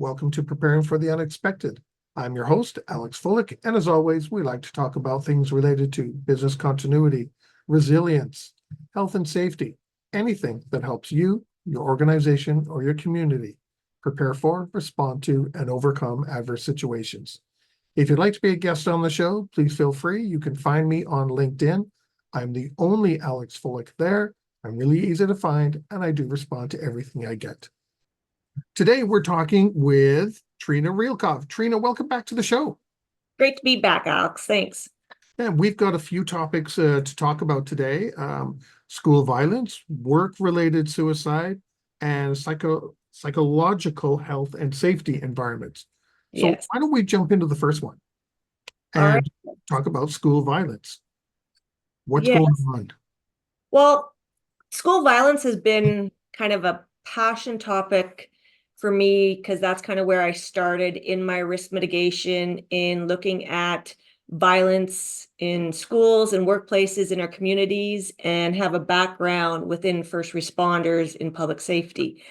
welcome to Preparing for the Unexpected. I'm your host, Alex Fullick, and as always, we like to talk about things related to business continuity, resilience, health and safety, anything that helps you, your organization, or your community prepare for, respond to, and overcome adverse situations. If you'd like to be a guest on the show, please feel free. You can find me on LinkedIn. I'm the only Alex Fullick there. I'm really easy to find, and I do respond to everything I get. Today, we're talking with Treena Reilkoff. Treena, welcome back to the show. Great to be back, Alex. Thanks. And we've got a few topics to talk about today. School violence, work-related suicide, and psychological health and safety environments. So Yes. why don't we jump into the first one All right. and talk about school violence? What's Yes. going on? Well, school violence has been kind of a passion topic for me because that's kind of where I started in my risk mitigation in looking at violence in schools and workplaces in our communities and have a background within first responders in public safety.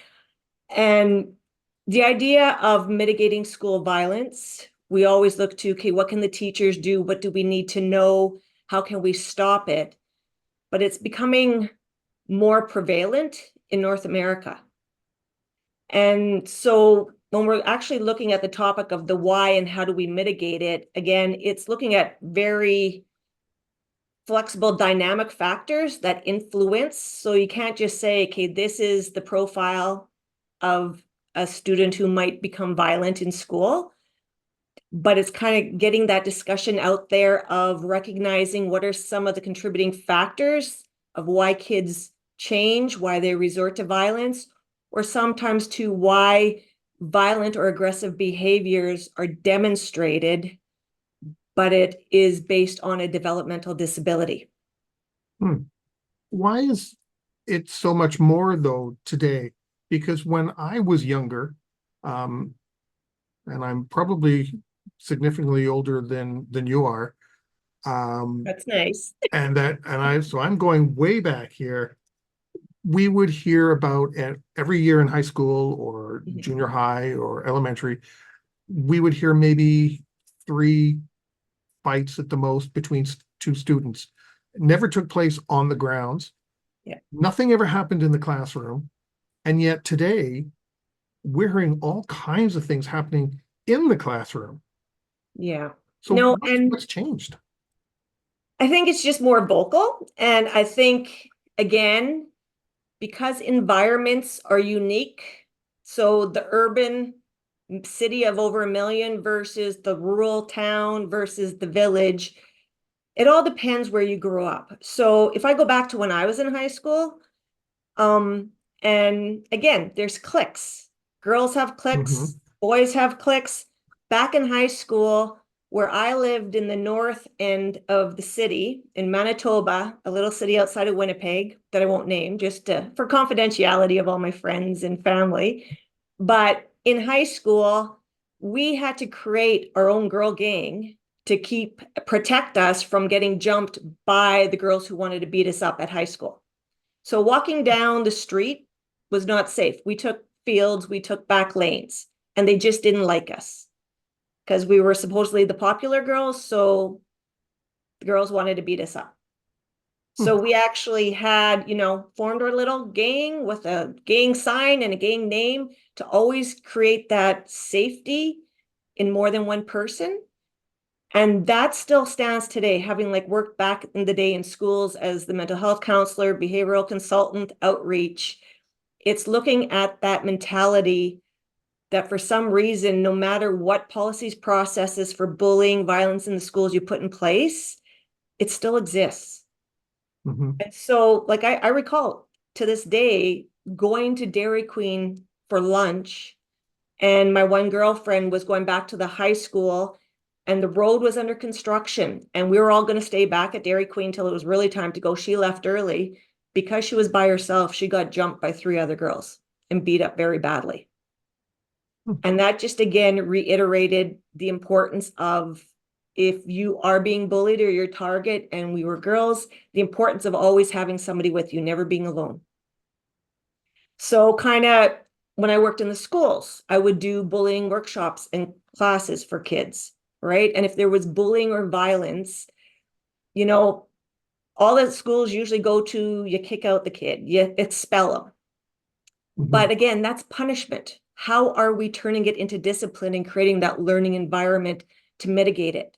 And the idea of mitigating school violence, we always look to, okay, what can the teachers do? What do we need to know? How can we stop it? But it's becoming more prevalent in North America. And so when we're actually looking at the topic of the why and how do we mitigate it, again, it's looking at very flexible dynamic factors that influence. So you can't just say, okay, this is the profile of a student who might become violent in school, but it's kind of getting that discussion out there of recognizing what are some of the contributing factors of why kids change, why they resort to violence, or sometimes to why violent or aggressive behaviors are demonstrated, but it is based on a developmental disability. Why is it so much more, though, today? Because when I was younger, and I'm probably significantly older than you are, That's nice. so I'm going way back here. We would hear about every year in high school or junior high or elementary, we would hear maybe 3 fights at the most between two students. It never took place on the grounds. Yeah. Nothing ever happened in the classroom. And yet today, we're hearing all kinds of things happening in the classroom. Yeah. So No, what's changed? I think it's just more vocal. And I think, again, because environments are unique, so the urban city of over 1 million versus the rural town versus the village, it all depends where you grew up. So if I go back to when I was in high school, and again, there's cliques. Girls have cliques, boys have cliques. Back in high school, where I lived in the north end of the city in Manitoba, a little city outside of Winnipeg that I won't name just for confidentiality of all my friends and family. But in high school, we had to create our own girl gang to protect us from getting jumped by the girls who wanted to beat us up at high school. So walking down the street was not safe. We took fields, we took back lanes, and they just didn't like us because we were supposedly the popular girls. So the girls wanted to beat us up. So we actually had, formed our little gang with a gang sign and a gang name to always create that safety in more than one person. And that still stands today, having worked back in the day in schools as the mental health counselor, behavioral consultant, outreach. It's looking at that mentality that for some reason, no matter what policies, processes for bullying, violence in the schools you put in place, it still exists. And so I recall to this day going to Dairy Queen for lunch, and my one girlfriend was going back to the high school and the road was under construction and we were all going to stay back at Dairy Queen till it was really time to go. She left early because she was by herself. She got jumped by 3 other girls and beat up very badly. And that just again reiterated the importance of, if you are being bullied or your target, and we were girls, the importance of always having somebody with you, never being alone. So kind of when I worked in the schools, I would do bullying workshops and classes for kids, right? And if there was bullying or violence, you know, all that schools usually go to, you kick out the kid, you expel them. But again, that's punishment. How are we turning it into discipline and creating that learning environment to mitigate it?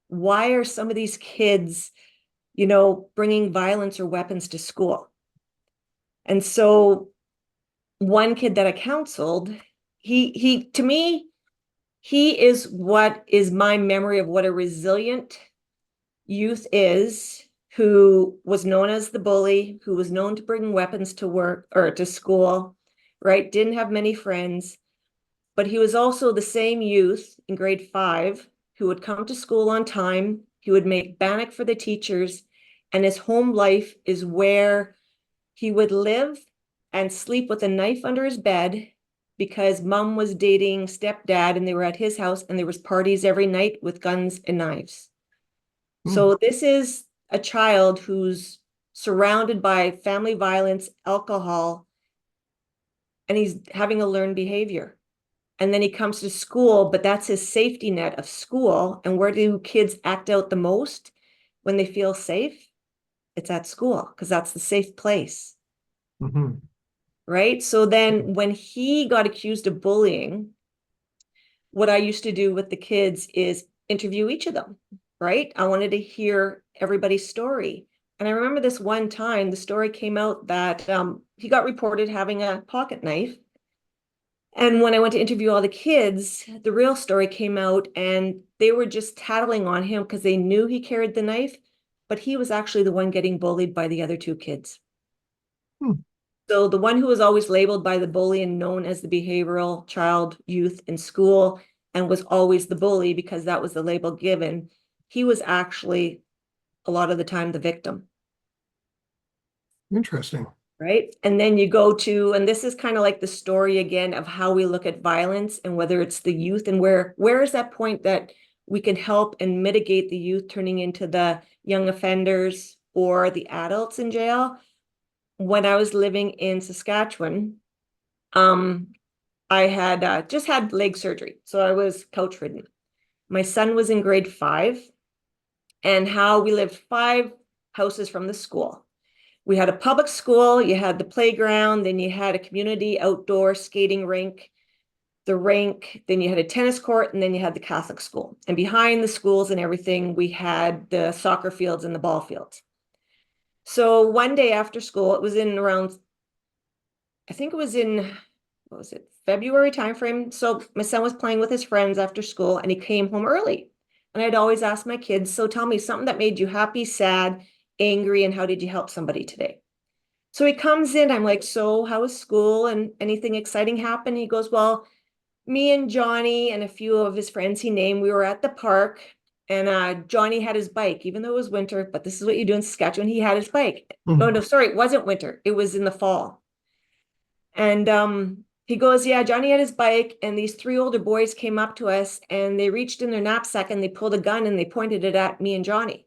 Why are some of these kids, bringing violence or weapons to school? And so one kid that I counseled, to me, he is what is my memory of what a resilient youth is, who was known as the bully, who was known to bring weapons to work or to school, right? Didn't have many friends, but he was also the same youth in grade 5 who would come to school on time. He would make bannock for the teachers, and his home life is where he would live and sleep with a knife under his bed because mom was dating stepdad and they were at his house and there was parties every night with guns and knives. So this is a child who's surrounded by family violence, alcohol, and he's having a learned behavior. And then he comes to school, but that's his safety net of school. And where do kids act out the most when they feel safe? It's at school, because that's the safe place. Right? So then when he got accused of bullying, what I used to do with the kids is interview each of them, right? I wanted to hear everybody's story. And I remember this one time, the story came out that he got reported having a pocket knife. And when I went to interview all the kids, the real story came out and they were just tattling on him because they knew he carried the knife, but he was actually the one getting bullied by the other 2 kids. So the one who was always labeled by the bully and known as the behavioral child youth in school and was always the bully because that was the label given, he was actually a lot of the time the victim. Interesting. Right. And then you go to, and this is kind of like the story again of how we look at violence and whether it's the youth and where is that point that we can help and mitigate the youth turning into the young offenders or the adults in jail. When I was living in Saskatchewan, I had just had leg surgery. So I was couch ridden. My son was in grade 5, and how we lived 5 houses from the school. We had a public school, you had the playground, then you had a community outdoor skating rink, the rink, then you had a tennis court, and then you had the Catholic school. And behind the schools and everything, we had the soccer fields and the ball fields. So one day after school, it was in around, I think it was in, what was it, February timeframe. So my son was playing with his friends after school and he came home early. And I'd always ask my kids, so tell me something that made you happy, sad, angry, and how did you help somebody today? So he comes in, I'm like, so how was school and anything exciting happen? He goes, well, me and Johnny and a few of his friends he named, we were at the park and Johnny had his bike, even though it was winter, but this is what you do in Saskatchewan. He had his bike. No, sorry, it wasn't winter. It was in the fall. And he goes, yeah, Johnny had his bike and these 3 older boys came up to us and they reached in their knapsack and they pulled a gun and they pointed it at me and Johnny.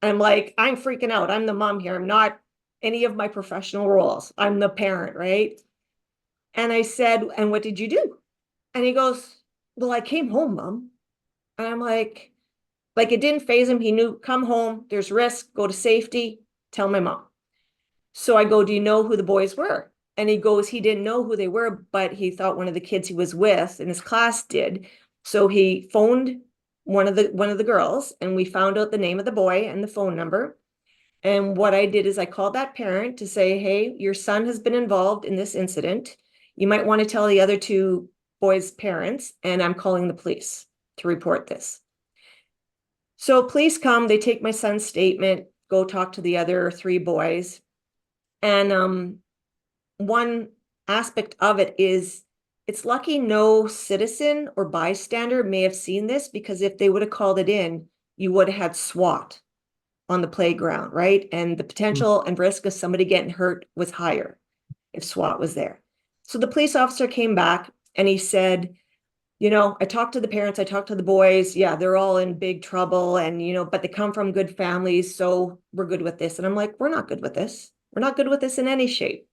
I'm like, I'm freaking out. I'm the mom here. I'm not any of my professional roles. I'm the parent, right? And I said, and what did you do? And he goes, well, I came home, Mom. And I'm like it didn't faze him. He knew, come home, there's risk, go to safety, tell my mom. So I go, do you know who the boys were? And he goes, he didn't know who they were, but he thought one of the kids he was with in his class did. So he phoned one of the girls and we found out the name of the boy and the phone number. And what I did is I called that parent to say, hey, your son has been involved in this incident. You might want to tell the other 2 boys' parents, and I'm calling the police to report this. So police come, they take my son's statement, go talk to the other 3 boys. And one aspect of it is it's lucky no citizen or bystander may have seen this, because if they would have called it in, you would have had SWAT on the playground, right? And the potential and risk of somebody getting hurt was higher if SWAT was there. So the police officer came back and he said, I talked to the parents, I talked to the boys. Yeah, they're all in big trouble and, but they come from good families. So we're good with this. And I'm like, we're not good with this. We're not good with this in any shape.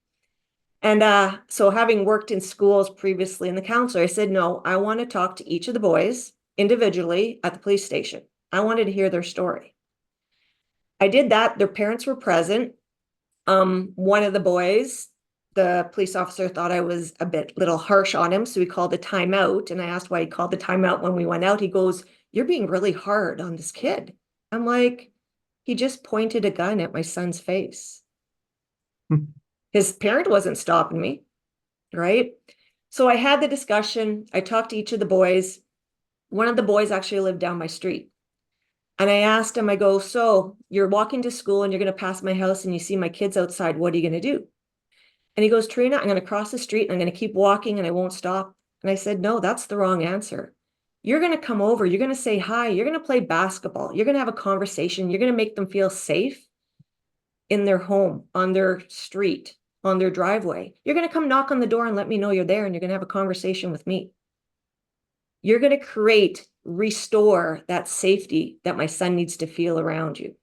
And so having worked in schools previously in the counselor, I said, no, I want to talk to each of the boys individually at the police station. I wanted to hear their story. I did that. Their parents were present. One of the boys, the police officer thought I was a little harsh on him, so he called a timeout. And I asked why he called the timeout when we went out. He goes, "You're being really hard on this kid." I'm like, he just pointed a gun at my son's face. His parent wasn't stopping me, right? So I had the discussion. I talked to each of the boys. One of the boys actually lived down my street. And I asked him, I go, "So you're walking to school and you're going to pass my house and you see my kids outside. What are you going to do?" And he goes, "Treena, I'm going to cross the street and I'm going to keep walking and I won't stop." And I said, "No, that's the wrong answer. You're going to come over. You're going to say hi. You're going to play basketball. You're going to have a conversation. You're going to make them feel safe in their home, on their street, on their driveway. You're going to come knock on the door and let me know you're there and you're going to have a conversation with me. You're going to restore that safety that my son needs to feel around you."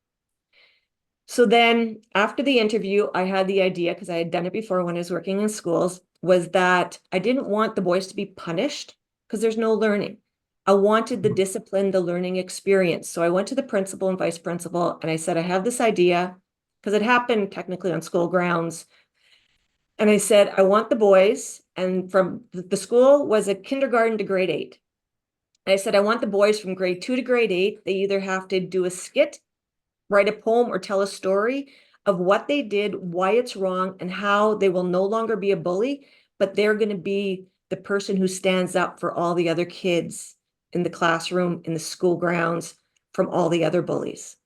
So then after the interview, I had the idea, because I had done it before when I was working in schools, was that I didn't want the boys to be punished because there's no learning. I wanted the discipline, the learning experience. So I went to the principal and vice principal and I said, I have this idea, because it happened technically on school grounds. And I said, I want the boys, and from the school was a kindergarten to grade 8. And I said, I want the boys from grade 2 to grade 8. They either have to do a skit, write a poem, or tell a story of what they did, why it's wrong, and how they will no longer be a bully, but they're going to be the person who stands up for all the other kids in the classroom, in the school grounds, from all the other bullies.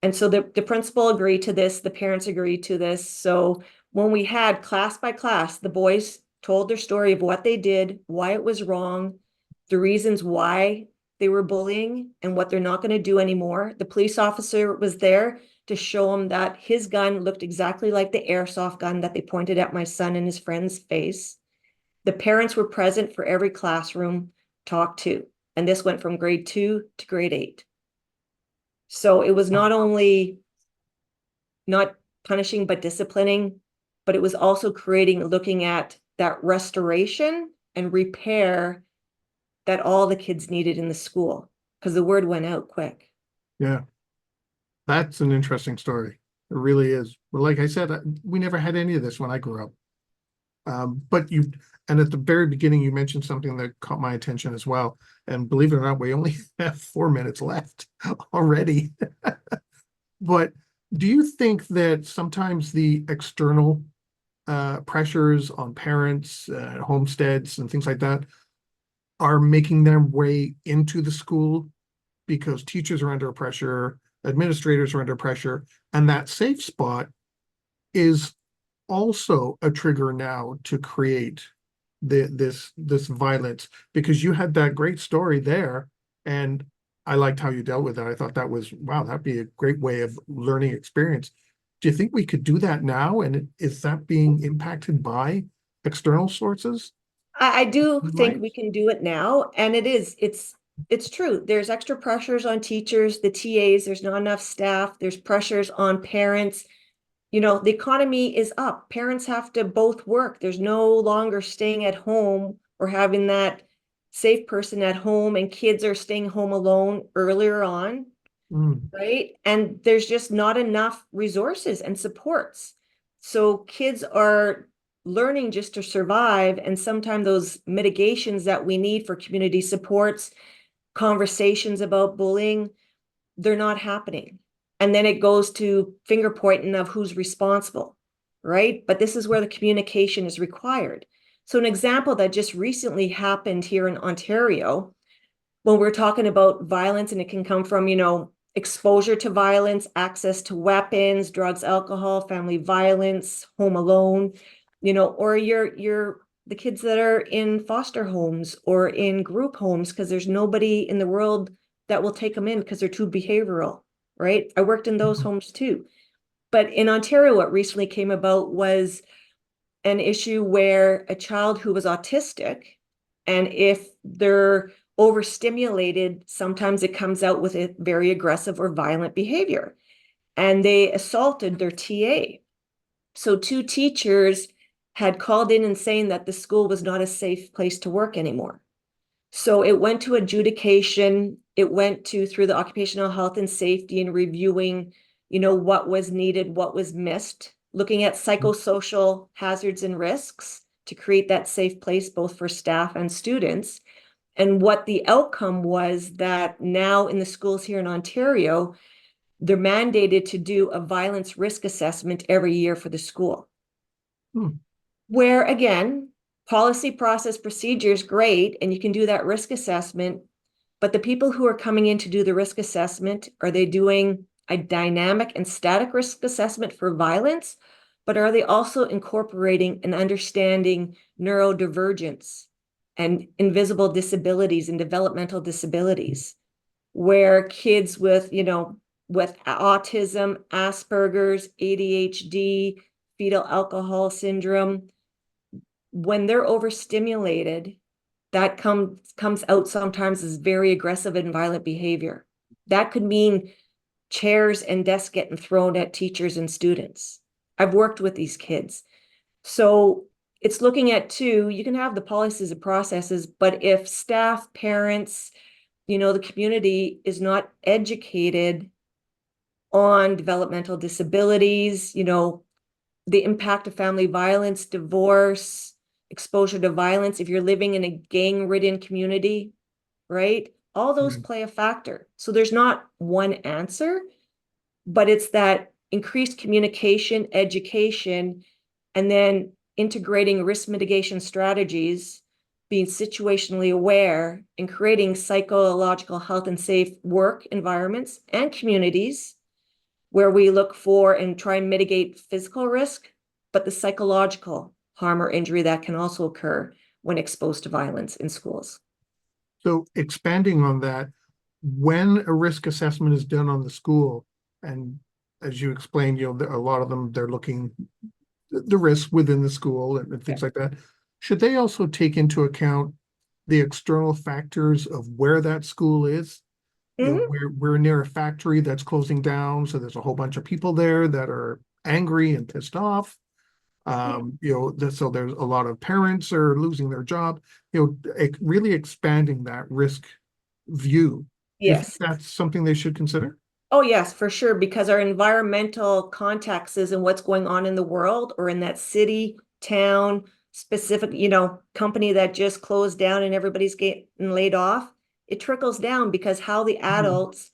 And so the principal agreed to this, the parents agreed to this. So when we had class by class, the boys told their story of what they did, why it was wrong, the reasons why they were bullying, and what they're not going to do anymore. The police officer was there to show them that his gun looked exactly like the airsoft gun that they pointed at my son and his friend's face. The parents were present for every classroom talked to. And this went from grade 2 to grade 8. So it was not only not punishing, but disciplining, but it was also looking at that restoration and repair that all the kids needed in the school, because the word went out quick. Yeah, that's an interesting story. It really is. But like I said, we never had any of this when I grew up. And at the very beginning, you mentioned something that caught my attention as well. And believe it or not, we only have 4 minutes left already. But do you think that sometimes the external pressures on parents, homesteads, and things like that are making their way into the school because teachers are under pressure, administrators are under pressure, and that safe spot is also a trigger now to create this violence? Because you had that great story there, and I liked how you dealt with that. I thought that was, wow, that'd be a great way of learning experience. Do you think we could do that now? And is that being impacted by external sources? I do think Right. we can do it now, and it's true. There's extra pressures on teachers, the TAs, there's not enough staff, there's pressures on parents. The economy is up. Parents have to both work. There's no longer staying at home or having that safe person at home, and kids are staying home alone earlier on, Mm, right? And there's just not enough resources and supports. So kids are learning just to survive, and sometimes those mitigations that we need for community supports, conversations about bullying, they're not happening. And then it goes to finger pointing of who's responsible, right? But this is where the communication is required. So an example that just recently happened here in Ontario, when we're talking about violence, and it can come from, exposure to violence, access to weapons, drugs, alcohol, family violence, home alone, or you're the kids that are in foster homes or in group homes because there's nobody in the world that will take them in because they're too behavioral, right? I worked in those homes too. But in Ontario, what recently came about was an issue where a child who was autistic, and if they're overstimulated, sometimes it comes out with a very aggressive or violent behavior. And they assaulted their TA. So two teachers had called in and saying that the school was not a safe place to work anymore. So it went to adjudication. It went to through the occupational health and safety and reviewing, what was needed, what was missed, looking at psychosocial hazards and risks to create that safe place both for staff and students. And what the outcome was that now in the schools here in Ontario, they're mandated to do a violence risk assessment every year for the school. Where again, policy, process, procedures, great, and you can do that risk assessment, but the people who are coming in to do the risk assessment, are they doing a dynamic and static risk assessment for violence, but are they also incorporating and understanding neurodivergence and invisible disabilities and developmental disabilities, where kids with autism, Asperger's, ADHD, fetal alcohol syndrome, when they're overstimulated, that comes out sometimes as very aggressive and violent behavior. That could mean chairs and desks getting thrown at teachers and students. I've worked with these kids. So it's looking at two, you can have the policies and processes, but if staff, parents, the community is not educated on developmental disabilities, the impact of family violence, divorce, exposure to violence, if you're living in a gang-ridden community, right? All those play a factor. So there's not one answer, but it's that increased communication, education, and then integrating risk mitigation strategies, being situationally aware, and creating psychological health and safe work environments and communities where we look for and try and mitigate physical risk, but the psychological harm or injury that can also occur when exposed to violence in schools. So expanding on that, when a risk assessment is done on the school, and as you explained, a lot of them, they're looking the risk within the school and things like that. Should they also take into account the external factors of where that school is? We're near a factory that's closing down, so there's a whole bunch of people there that are angry and pissed off. So there's a lot of parents are losing their job. Really expanding that risk view. Do you think Yes. that's something they should consider? Oh, yes, for sure, because our environmental context is in what's going on in the world or in that city, town, specific, company that just closed down and everybody's getting laid off. It trickles down because how the adults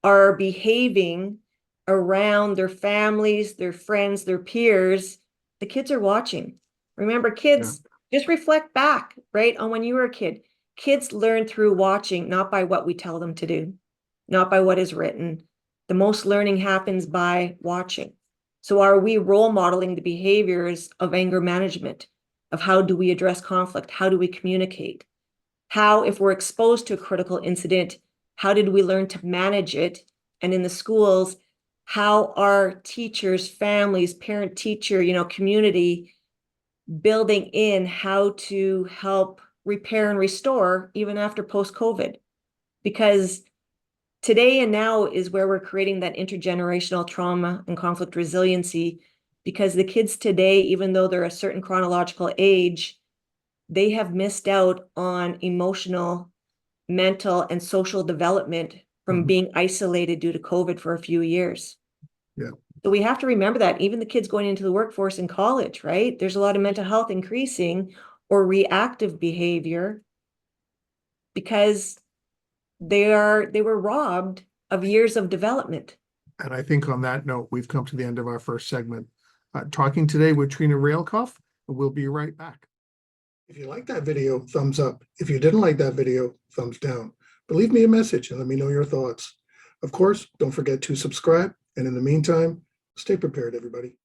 are behaving around their families, their friends, their peers, the kids are watching. Remember, kids, just reflect back, right, on when you were a kid. Kids learn through watching, not by what we tell them to do, not by what is written. The most learning happens by watching. So are we role modeling the behaviors of anger management, of how do we address conflict? How do we communicate? How, if we're exposed to a critical incident, how did we learn to manage it? And in the schools, how are teachers, families, parent, teacher, community building in how to help repair and restore even after post-COVID? Because today and now is where we're creating that intergenerational trauma and conflict resiliency, because the kids today, even though they're a certain chronological age, they have missed out on emotional, mental, and social development from being isolated due to COVID for a few years. Yeah. So we have to remember that even the kids going into the workforce in college, right? There's a lot of mental health increasing or reactive behavior because they were robbed of years of development. And I think on that note, we've come to the end of our first segment. Talking today with Treena Reilkoff, and we'll be right back. If you like that video, thumbs up. If you didn't like that video, thumbs down. But leave me a message and let me know your thoughts. Of course, don't forget to subscribe. And in the meantime, stay prepared, everybody.